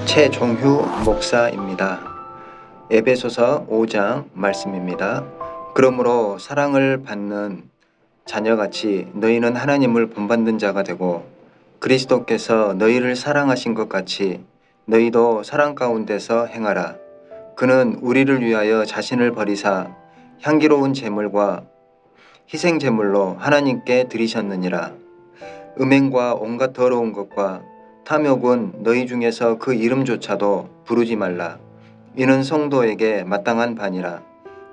최종휴 목사입니다. 에베소서 5장 말씀입니다. 그러므로 사랑을 받는 자녀같이 너희는 하나님을 본받는 자가 되고 그리스도께서 너희를 사랑하신 것 같이 너희도 사랑 가운데서 행하라. 그는 우리를 위하여 자신을 버리사 향기로운 제물과 희생 제물로 하나님께 드리셨느니라. 음행과 온갖 더러운 것과 탐욕은 너희 중에서 그 이름조차도 부르지 말라. 이는 성도에게 마땅한 바니라.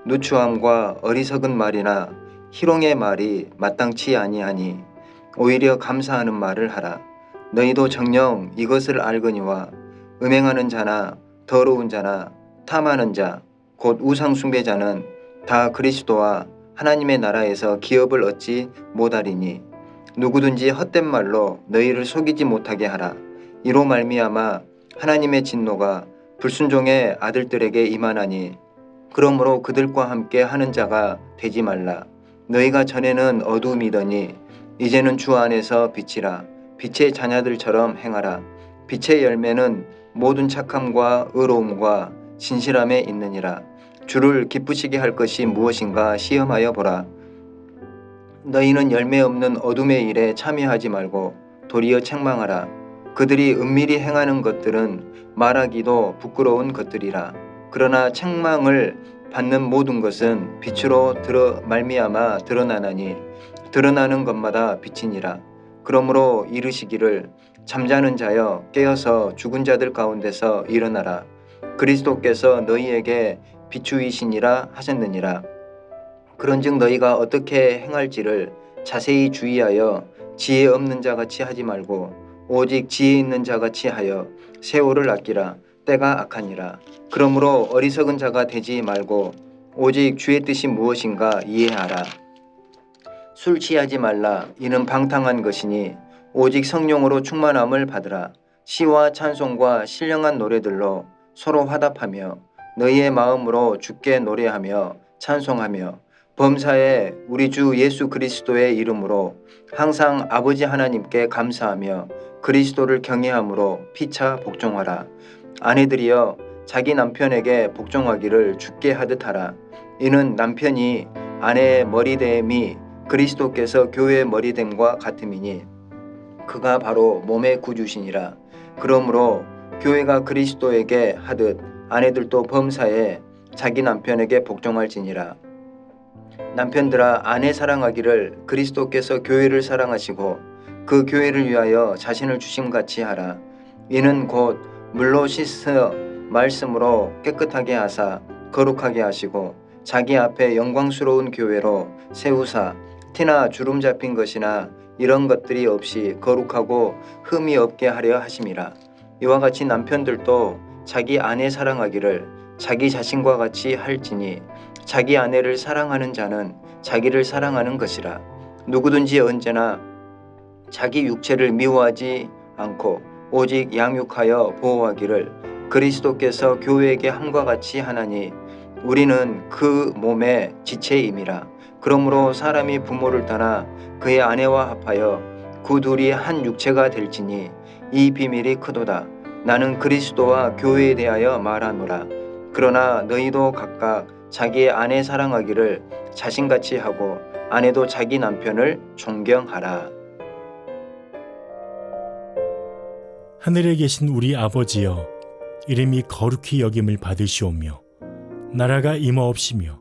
누추함과 어리석은 말이나 희롱의 말이 마땅치 아니하니 오히려 감사하는 말을 하라. 너희도 정녕 이것을 알거니와 음행하는 자나 더러운 자나 탐하는 자 곧 우상 숭배자는 다 그리스도와 하나님의 나라에서 기업을 얻지 못하리니 누구든지 헛된 말로 너희를 속이지 못하게 하라. 이로 말미암아 하나님의 진노가 불순종의 아들들에게 임하나니 그러므로 그들과 함께 하는 자가 되지 말라. 너희가 전에는 어두움이더니 이제는 주 안에서 빛이라. 빛의 자녀들처럼 행하라. 빛의 열매는 모든 착함과 의로움과 진실함에 있느니라. 주를 기쁘시게 할 것이 무엇인가 시험하여 보라. 너희는 열매 없는 어둠의 일에 참여하지 말고 도리어 책망하라. 그들이 은밀히 행하는 것들은 말하기도 부끄러운 것들이라. 그러나 책망을 받는 모든 것은 빛으로 말미암아 드러나나니 드러나는 것마다 빛이니라. 그러므로 이르시기를 잠자는 자여 깨어서 죽은 자들 가운데서 일어나라. 그리스도께서 너희에게 비추이시니라 하셨느니라. 그런즉 너희가 어떻게 행할지를 자세히 주의하여 지혜 없는 자같이 하지 말고 오직 지혜 있는 자같이 하여 세월을 아끼라. 때가 악하니라. 그러므로 어리석은 자가 되지 말고 오직 주의 뜻이 무엇인가 이해하라. 술 취하지 말라. 이는 방탕한 것이니 오직 성령으로 충만함을 받으라. 시와 찬송과 신령한 노래들로 서로 화답하며 너희의 마음으로 주께 노래하며 찬송하며 범사에 우리 주 예수 그리스도의 이름으로 항상 아버지 하나님께 감사하며 그리스도를 경외함으로 피차 복종하라. 아내들이여 자기 남편에게 복종하기를 주께 하듯 하라. 이는 남편이 아내의 머리됨이 그리스도께서 교회의 머리됨과 같음이니 그가 바로 몸의 구주시니라. 그러므로 교회가 그리스도에게 하듯 아내들도 범사에 자기 남편에게 복종할지니라. 남편들아 아내 사랑하기를 그리스도께서 교회를 사랑하시고 그 교회를 위하여 자신을 주심같이 하라. 이는 곧 물로 씻어 말씀으로 깨끗하게 하사 거룩하게 하시고 자기 앞에 영광스러운 교회로 세우사 티나 주름 잡힌 것이나 이런 것들이 없이 거룩하고 흠이 없게 하려 하심이라. 이와 같이 남편들도 자기 아내 사랑하기를 자기 자신과 같이 할지니 자기 아내를 사랑하는 자는 자기를 사랑하는 것이라. 누구든지 언제나 자기 육체를 미워하지 않고 오직 양육하여 보호하기를 그리스도께서 교회에게 함과 같이 하나니 우리는 그 몸의 지체임이라. 그러므로 사람이 부모를 떠나 그의 아내와 합하여 그 둘이 한 육체가 될지니 이 비밀이 크도다. 나는 그리스도와 교회에 대하여 말하노라. 그러나 너희도 각각 자기의 아내 사랑하기를 자신같이 하고 아내도 자기 남편을 존경하라. 하늘에 계신 우리 아버지여, 이름이 거룩히 여김을 받으시오며 나라가 임하옵시며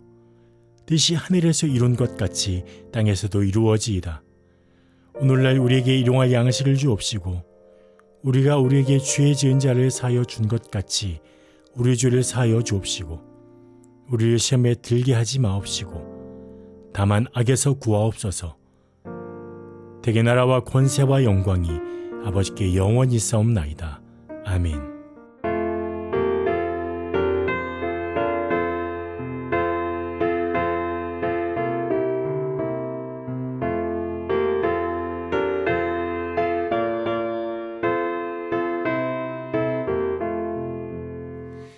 뜻이 하늘에서 이룬 것 같이 땅에서도 이루어지이다. 오늘날 우리에게 일용할 양식을 주옵시고 우리가 우리에게 죄 지은 자를 사하여 준 것 같이 우리 죄를 사하여 주옵시고 우리를 시험에 들게 하지 마옵시고 다만 악에서 구하옵소서. 대개 나라와 권세와 영광이 아버지께 영원히 싸움나이다. 아멘.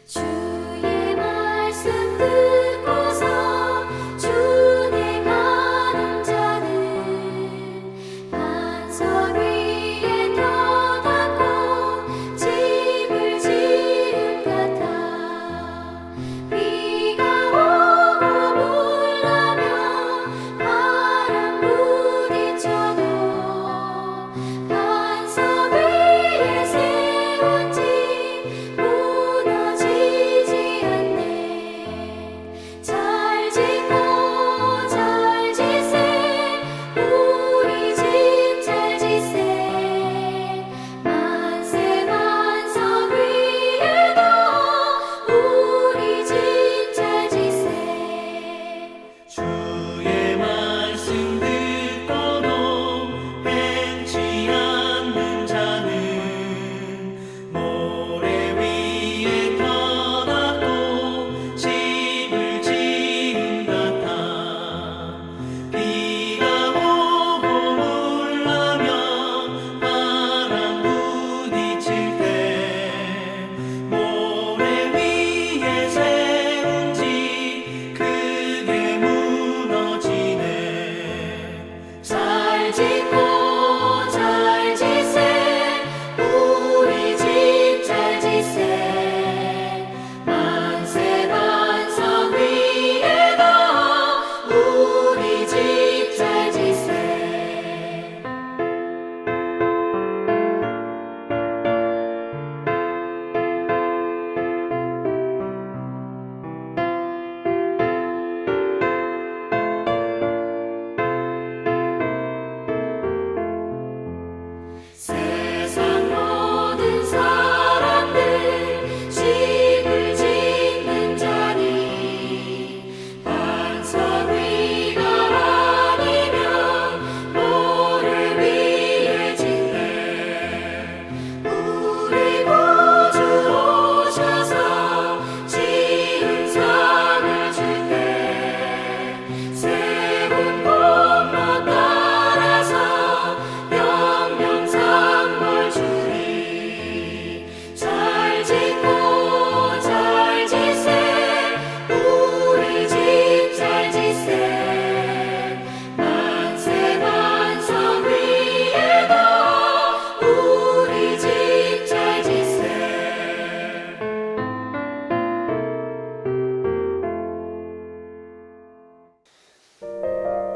주의 말씀 듣고서 주내 가는 자는 반석 위에 펴 닿고 집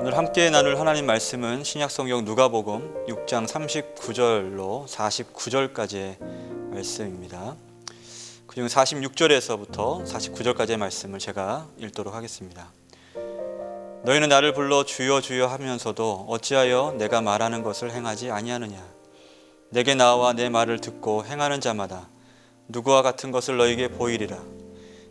오늘 함께 나눌 하나님 말씀은 신약성경 누가복음 6장 39절로 49절까지의 말씀입니다. 그중 46절에서부터 49절까지의 말씀을 제가 읽도록 하겠습니다. 너희는 나를 불러 주여 주여 하면서도 어찌하여 내가 말하는 것을 행하지 아니하느냐. 내게 나와 내 말을 듣고 행하는 자마다 누구와 같은 것을 너희에게 보이리라.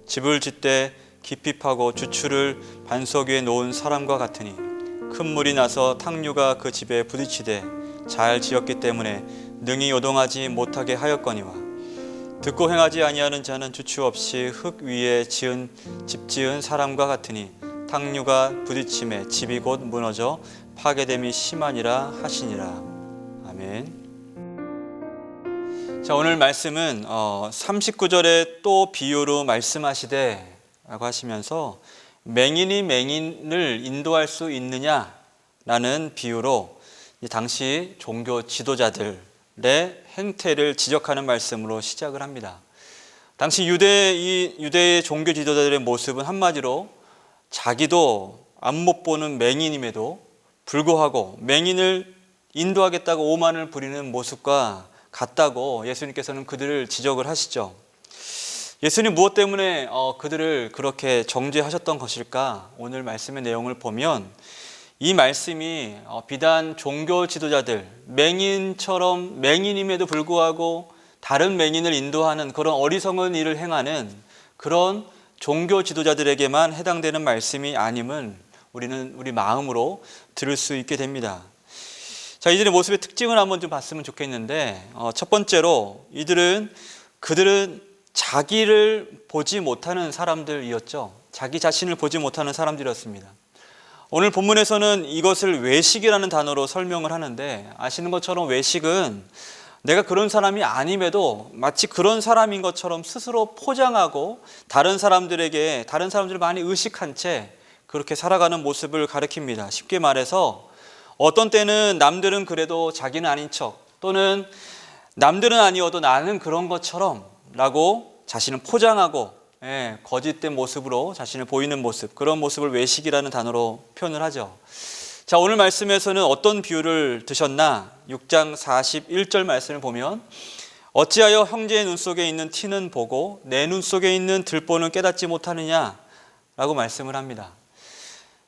집을 짓되 깊이 파고 주추를 반석 위에 놓은 사람과 같으니 큰 물이 나서 탕류가 그 집에 부딪히되 잘 지었기 때문에 능히 요동하지 못하게 하였거니와 듣고 행하지 아니하는 자는 주추 없이 흙 위에 집 지은 사람과 같으니 탕류가 부딪힘에 집이 곧 무너져 파괴됨이 심하니라 하시니라. 아멘. 자, 오늘 말씀은 39절에 또 비유로 말씀하시되 라고 하시면서 맹인이 맹인을 인도할 수 있느냐라는 비유로 당시 종교 지도자들의 행태를 지적하는 말씀으로 시작을 합니다. 당시 유대의 종교 지도자들의 모습은 한마디로 자기도 앞못 보는 맹인임에도 불구하고 맹인을 인도하겠다고 오만을 부리는 모습과 같다고 예수님께서는 그들을 지적을 하시죠. 예수님 무엇 때문에 그들을 그렇게 정죄하셨던 것일까? 오늘 말씀의 내용을 보면 이 말씀이 비단 종교 지도자들, 맹인처럼 맹인임에도 불구하고 다른 맹인을 인도하는 그런 어리석은 일을 행하는 그런 종교 지도자들에게만 해당되는 말씀이 아님을 우리는 우리 마음으로 들을 수 있게 됩니다. 자, 이들의 모습의 특징을 한번 좀 봤으면 좋겠는데 첫 번째로 그들은 자기를 보지 못하는 사람들이었죠. 자기 자신을 보지 못하는 사람들이었습니다. 오늘 본문에서는 이것을 외식이라는 단어로 설명을 하는데 아시는 것처럼 외식은 내가 그런 사람이 아님에도 마치 그런 사람인 것처럼 스스로 포장하고 다른 사람들을 많이 의식한 채 그렇게 살아가는 모습을 가리킵니다. 쉽게 말해서 어떤 때는 남들은 그래도 자기는 아닌 척 또는 남들은 아니어도 나는 그런 것처럼 라고 자신을 포장하고 거짓된 모습으로 자신을 보이는 모습, 그런 모습을 외식이라는 단어로 표현을 하죠. 자, 오늘 말씀에서는 어떤 비유를 드셨나? 6장 41절 말씀을 보면 어찌하여 형제의 눈 속에 있는 티는 보고 내 눈 속에 있는 들보는 깨닫지 못하느냐? 라고 말씀을 합니다.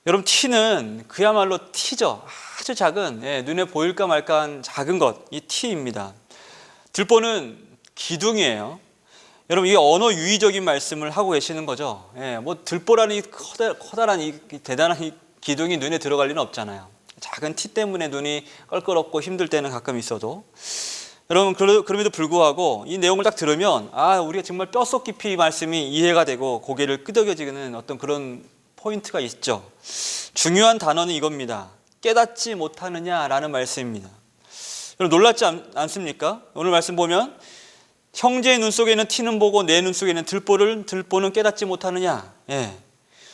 여러분, 티는 그야말로 티죠. 아주 작은, 눈에 보일까 말까한 작은 것, 이 티입니다. 들보는 기둥이에요. 여러분, 이게 언어 유의적인 말씀을 하고 계시는 거죠. 들보라는 이 커다란 이 대단한 이 기둥이 눈에 들어갈 리는 없잖아요. 작은 티 때문에 눈이 껄끄럽고 힘들 때는 가끔 있어도. 여러분, 그럼에도 불구하고 이 내용을 딱 들으면 우리가 정말 뼛속 깊이 이 말씀이 이해가 되고 고개를 끄덕여지는 어떤 그런 포인트가 있죠. 중요한 단어는 이겁니다. 깨닫지 못하느냐라는 말씀입니다. 여러분, 놀랍지 않습니까? 오늘 말씀 보면 형제의 눈 속에 있는 티는 보고 내 눈 속에 있는 들보는 깨닫지 못하느냐.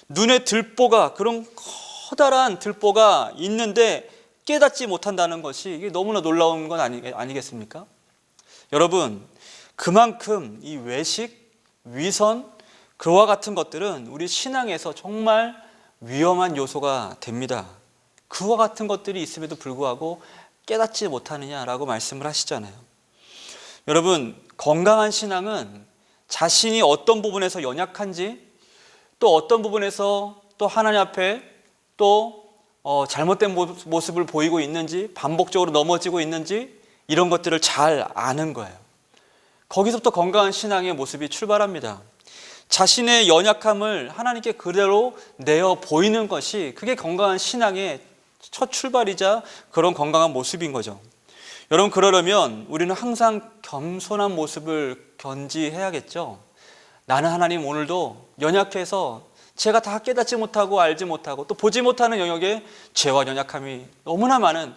눈에 들보가, 그런 커다란 들보가 있는데 깨닫지 못한다는 것이 이게 너무나 놀라운 건 아니겠습니까? 여러분, 그만큼 이 외식, 위선, 그와 같은 것들은 우리 신앙에서 정말 위험한 요소가 됩니다. 그와 같은 것들이 있음에도 불구하고 깨닫지 못하느냐라고 말씀을 하시잖아요. 여러분, 건강한 신앙은 자신이 어떤 부분에서 연약한지, 또 어떤 부분에서 또 하나님 앞에 또 잘못된 모습을 보이고 있는지, 반복적으로 넘어지고 있는지, 이런 것들을 잘 아는 거예요. 거기서부터 건강한 신앙의 모습이 출발합니다. 자신의 연약함을 하나님께 그대로 내어 보이는 것이, 그게 건강한 신앙의 첫 출발이자 그런 건강한 모습인 거죠. 여러분, 그러려면 우리는 항상 겸손한 모습을 견지해야겠죠. 나는 하나님 오늘도 연약해서 제가 다 깨닫지 못하고 알지 못하고 또 보지 못하는 영역에 죄와 연약함이 너무나 많은,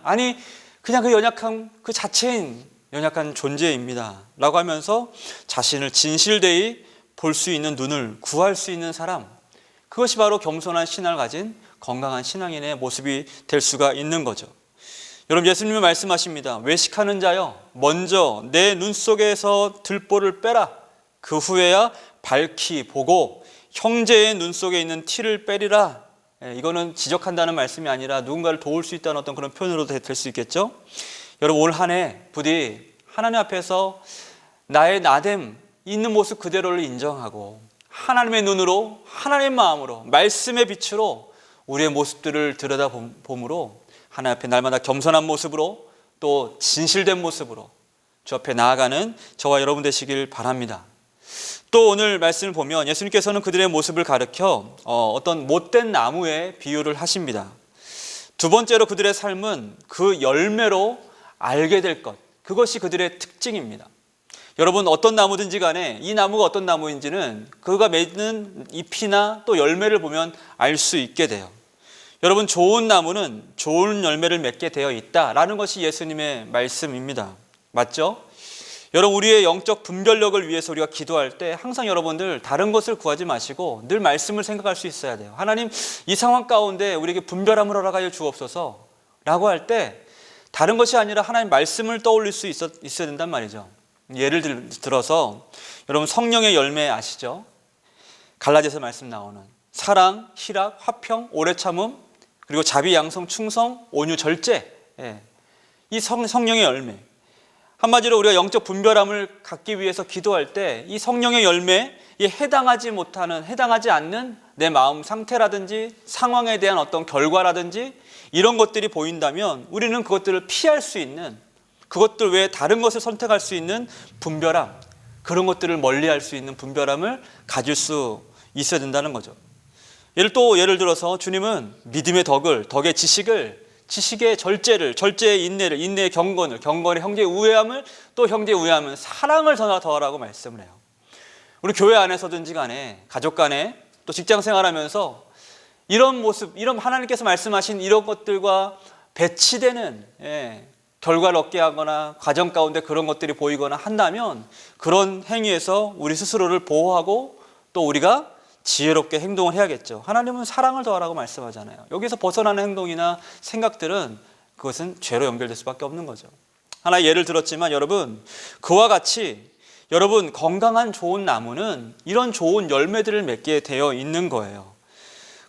그냥 그 연약함 그 자체인 연약한 존재입니다 라고 하면서 자신을 진실되이 볼 수 있는 눈을 구할 수 있는 사람, 그것이 바로 겸손한 신앙을 가진 건강한 신앙인의 모습이 될 수가 있는 거죠. 여러분, 예수님은 말씀하십니다. 외식하는 자여, 먼저 내 눈 속에서 들보를 빼라. 그 후에야 밝히 보고 형제의 눈 속에 있는 티를 빼리라 이거는 지적한다는 말씀이 아니라 누군가를 도울 수 있다는 어떤 그런 표현으로 될 수 있겠죠. 여러분 올 한 해 부디 하나님 앞에서 나의 나됨 있는 모습 그대로를 인정하고 하나님의 눈으로 하나님의 마음으로 말씀의 빛으로 우리의 모습들을 들여다봄으로 하나님 앞에 날마다 겸손한 모습으로 또 진실된 모습으로 주 앞에 나아가는 저와 여러분 되시길 바랍니다. 또 오늘 말씀을 보면 예수님께서는 그들의 모습을 가르쳐 어떤 못된 나무의 비유를 하십니다. 두 번째로 그들의 삶은 그 열매로 알게 될 것, 그것이 그들의 특징입니다. 여러분 어떤 나무든지 간에 이 나무가 어떤 나무인지는 그가 맺는 잎이나 또 열매를 보면 알 수 있게 돼요. 여러분 좋은 나무는 좋은 열매를 맺게 되어 있다라는 것이 예수님의 말씀입니다. 맞죠? 여러분 우리의 영적 분별력을 위해서 우리가 기도할 때 항상 여러분들 다른 것을 구하지 마시고 늘 말씀을 생각할 수 있어야 돼요. 하나님 이 상황 가운데 우리에게 분별함을 허락하여 주옵소서 라고 할 때 다른 것이 아니라 하나님 말씀을 떠올릴 수 있어야 된단 말이죠. 예를 들어서 여러분 성령의 열매 아시죠? 갈라디아서 말씀 나오는 사랑, 희락, 화평, 오래 참음, 그리고 자비, 양성, 충성, 온유, 절제. 이 성령의 열매. 한마디로 우리가 영적 분별함을 갖기 위해서 기도할 때 이 성령의 열매에 해당하지 않는 내 마음 상태라든지 상황에 대한 어떤 결과라든지 이런 것들이 보인다면 우리는 그것들을 피할 수 있는, 그것들 외에 다른 것을 선택할 수 있는 분별함, 그런 것들을 멀리할 수 있는 분별함을 가질 수 있어야 된다는 거죠. 예를 들어서 주님은 믿음의 덕의 지식의 절제를, 절제의 인내를, 인내의 경건을, 경건의 형제의 우애함을, 또 형제의 우애함은 사랑을 더하라고 말씀을 해요. 우리 교회 안에서든지 간에 가족 간에 또 직장 생활하면서 이런 모습, 이런 하나님께서 말씀하신 이런 것들과 배치되는 결과를 얻게 하거나 과정 가운데 그런 것들이 보이거나 한다면 그런 행위에서 우리 스스로를 보호하고 또 우리가 지혜롭게 행동을 해야겠죠. 하나님은 사랑을 더하라고 말씀하잖아요. 여기서 벗어나는 행동이나 생각들은 그것은 죄로 연결될 수밖에 없는 거죠. 하나 예를 들었지만 여러분 그와 같이 여러분 건강한 좋은 나무는 이런 좋은 열매들을 맺게 되어 있는 거예요.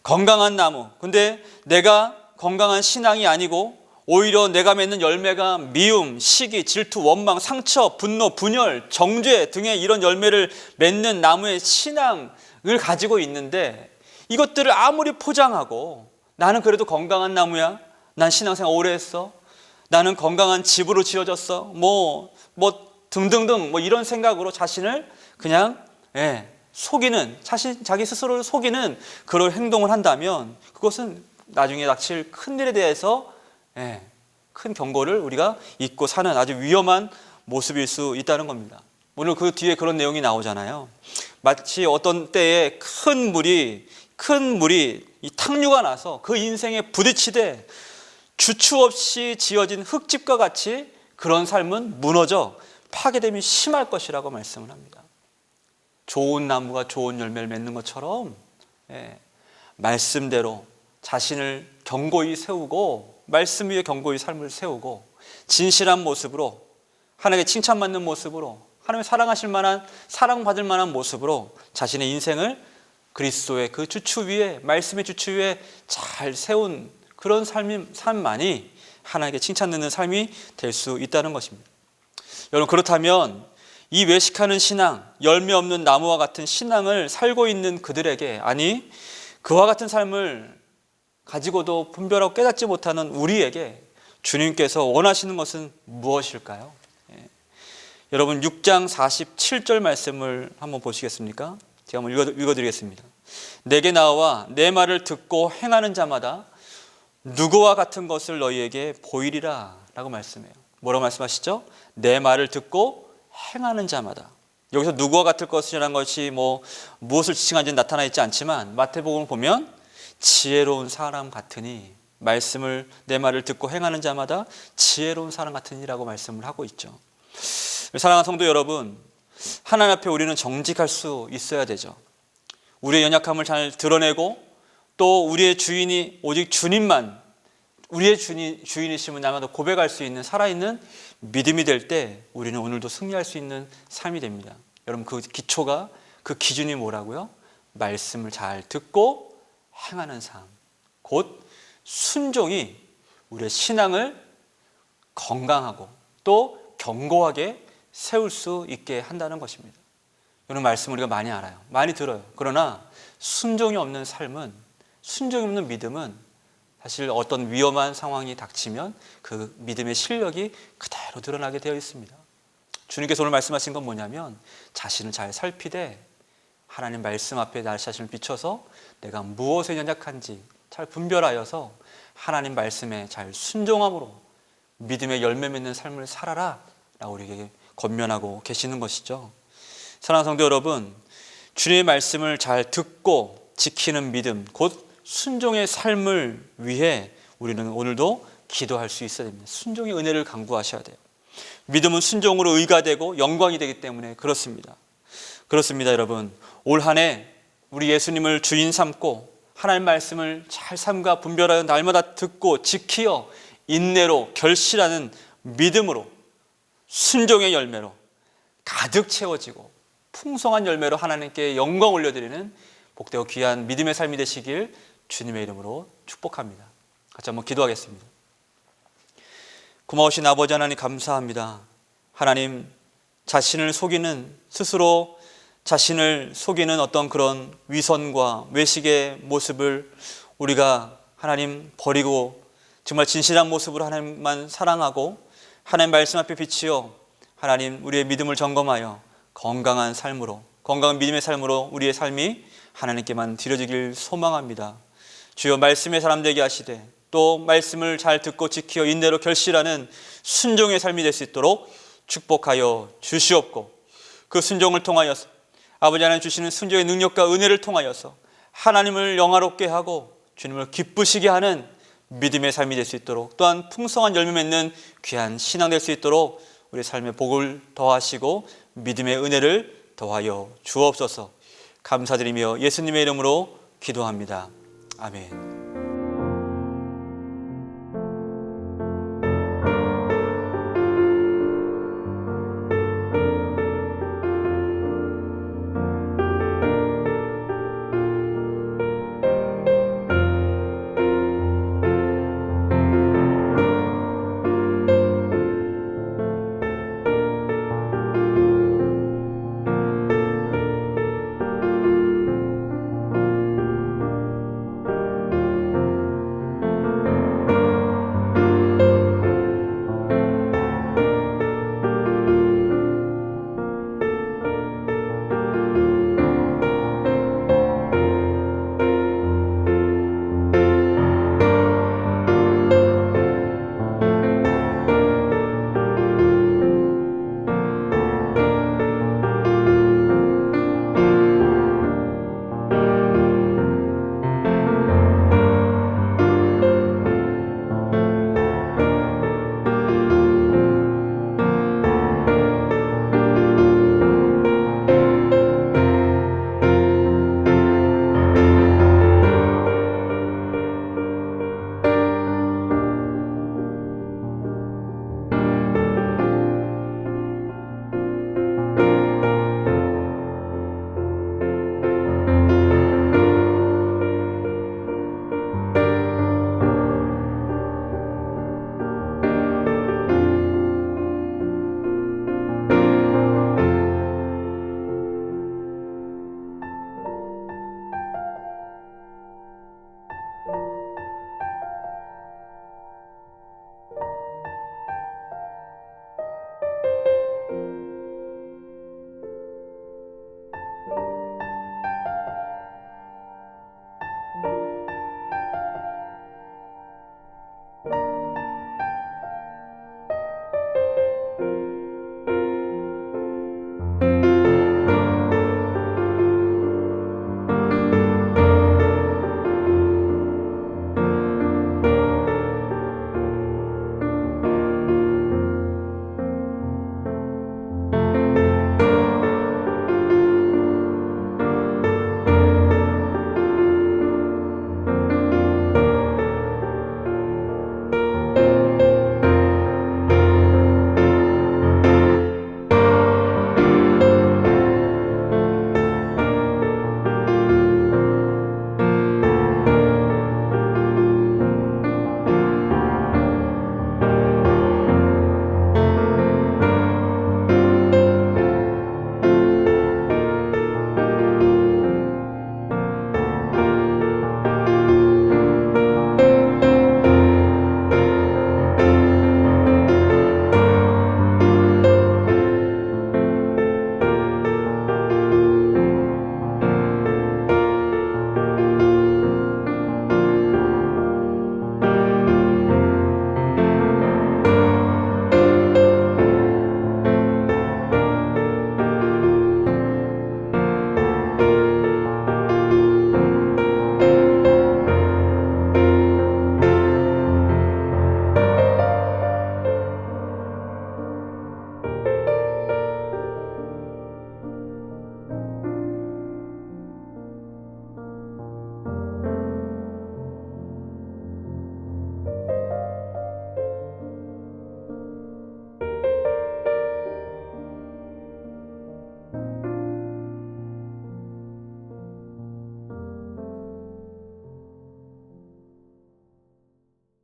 건강한 나무. 근데 내가 건강한 신앙이 아니고 오히려 내가 맺는 열매가 미움, 시기, 질투, 원망, 상처, 분노, 분열, 정죄 등의 이런 열매를 맺는 나무의 신앙을 가지고 있는데 이것들을 아무리 포장하고 나는 그래도 건강한 나무야, 난 신앙생활 오래 했어, 나는 건강한 집으로 지어졌어, 뭐 등등등 이런 생각으로 자신을 그냥 속이는, 자기 스스로를 속이는 그런 행동을 한다면 그것은 나중에 닥칠 큰일에 대해서 큰 경고를 우리가 잊고 사는 아주 위험한 모습일 수 있다는 겁니다. 오늘 그 뒤에 그런 내용이 나오잖아요. 마치 어떤 때에 큰 물이 이 탕류가 나서 그 인생에 부딪히되 주추 없이 지어진 흙집과 같이 그런 삶은 무너져 파괴됨이 심할 것이라고 말씀을 합니다. 좋은 나무가 좋은 열매를 맺는 것처럼 말씀대로 자신을 견고히 세우고 말씀 위에 견고히 삶을 세우고 진실한 모습으로 하나님께 칭찬받는 모습으로 하나님의 사랑하실 만한 사랑받을 만한 모습으로 자신의 인생을 그리스도의 그 주추 위에 말씀의 주추 위에 잘 세운 그런 삶만이 하나님께 칭찬 듣는 삶이 될 수 있다는 것입니다. 여러분 그렇다면 이 외식하는 신앙, 열매 없는 나무와 같은 신앙을 살고 있는 그들에게, 아니 그와 같은 삶을 가지고도 분별하고 깨닫지 못하는 우리에게 주님께서 원하시는 것은 무엇일까요? 여러분 6장 47절 말씀을 한번 보시겠습니까? 제가 한번 읽어드리겠습니다. 내게 나와 내 말을 듣고 행하는 자마다 누구와 같은 것을 너희에게 보이리라 라고 말씀해요. 뭐라고 말씀하시죠? 내 말을 듣고 행하는 자마다. 여기서 누구와 같을 것이라는 것이 무엇을 지칭하는지 나타나 있지 않지만 마태복음을 보면 지혜로운 사람 같으니, 말씀을 내 말을 듣고 행하는 자마다 지혜로운 사람 같으니라고 말씀을 하고 있죠. 사랑하는 성도 여러분, 하나님 앞에 우리는 정직할 수 있어야 되죠. 우리의 연약함을 잘 드러내고 또 우리의 주인이 오직 주님만, 우리의 주인이심을 아마도 고백할 수 있는 살아있는 믿음이 될 때 우리는 오늘도 승리할 수 있는 삶이 됩니다. 여러분 그 기초가, 그 기준이 뭐라고요? 말씀을 잘 듣고 행하는 삶. 곧 순종이 우리의 신앙을 건강하고 또 견고하게 세울 수 있게 한다는 것입니다. 이런 말씀 우리가 많이 알아요. 많이 들어요. 그러나 순종이 없는 삶은, 순종이 없는 믿음은 사실 어떤 위험한 상황이 닥치면 그 믿음의 실력이 그대로 드러나게 되어 있습니다. 주님께서 오늘 말씀하신 건 뭐냐면 자신을 잘 살피되 하나님 말씀 앞에 나 자신을 비춰서 내가 무엇에 연약한지 잘 분별하여서 하나님 말씀에 잘 순종함으로 믿음의 열매 맺는 삶을 살아라 라고 우리에게 권면하고 계시는 것이죠. 사랑하는 성도 여러분, 주님의 말씀을 잘 듣고 지키는 믿음, 곧 순종의 삶을 위해 우리는 오늘도 기도할 수 있어야 됩니다. 순종의 은혜를 간구하셔야 돼요. 믿음은 순종으로 의가 되고 영광이 되기 때문에 그렇습니다. 그렇습니다, 여러분. 올 한 해 우리 예수님을 주인 삼고 하나님 말씀을 잘 삼가 분별하여 날마다 듣고 지키어 인내로 결실하는 믿음으로 순종의 열매로 가득 채워지고 풍성한 열매로 하나님께 영광 올려드리는 복되고 귀한 믿음의 삶이 되시길 주님의 이름으로 축복합니다. 같이 한번 기도하겠습니다. 고마우신 아버지 하나님 감사합니다. 하나님, 자신을 속이는, 스스로 자신을 속이는 어떤 그런 위선과 외식의 모습을 우리가 하나님 버리고 정말 진실한 모습으로 하나님만 사랑하고 하나님 말씀 앞에 비치어 하나님 우리의 믿음을 점검하여 건강한 삶으로, 건강한 믿음의 삶으로 우리의 삶이 하나님께만 드려지길 소망합니다. 주여, 말씀의 사람 되게 하시되 또 말씀을 잘 듣고 지키어 인내로 결실하는 순종의 삶이 될 수 있도록 축복하여 주시옵고, 그 순종을 통하여서 아버지 하나님 주시는 순종의 능력과 은혜를 통하여서 하나님을 영화롭게 하고 주님을 기쁘시게 하는 믿음의 삶이 될 수 있도록, 또한 풍성한 열매 맺는 귀한 신앙 될 수 있도록 우리 삶에 복을 더하시고 믿음의 은혜를 더하여 주옵소서. 감사드리며 예수님의 이름으로 기도합니다. 아멘.